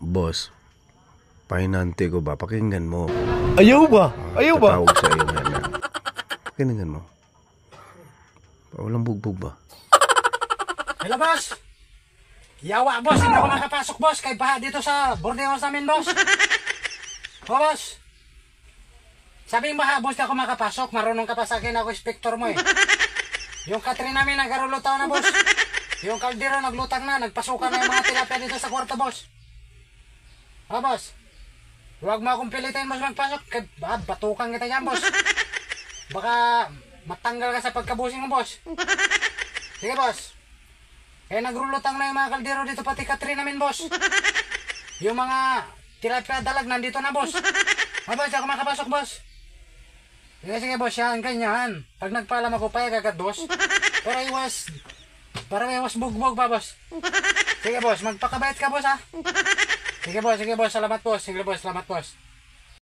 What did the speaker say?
Boss, pahinante ko ba? Pakinggan mo. Ayaw ba? Ayaw ba? Tatawag sa iyo ngayon. Pakinggan mo. Walang bugbog ba? Hello, boss. Yawa, boss. Hindi ako makapasok, boss. Kay baha dito sa Borneo sa amin, boss. O, boss. Sabi yung baha, boss, di ako makapasok. Marunong ka pa sa akin, ako inspector mo eh. Yung Katrin namin, nagkarulutaw na, boss. Yung kaldero, naglutang na. Nagpasukan na yung mga tilapia dito sa kwarto, boss. O, boss. Huwag mo akong pilitin, boss, magpasok. Kay batukan kita dyan, boss. Baka matanggal ka sa pagkabusing mo, boss. Sige, boss. Eh, nagrulutang na yung mga kaldero dito, pati Katrin namin, boss. Yung mga tilapia dalag, nandito na, boss. O, boss, ako makapasok, boss. Sige, boss, yan, ganyan. Pag nagpaalam ako, payag agad, boss. Para iwas bugbog pa, boss. Sige, boss, magpakabait ka, boss, ha. Sige, boss, salamat, boss. Sige, boss, salamat, boss.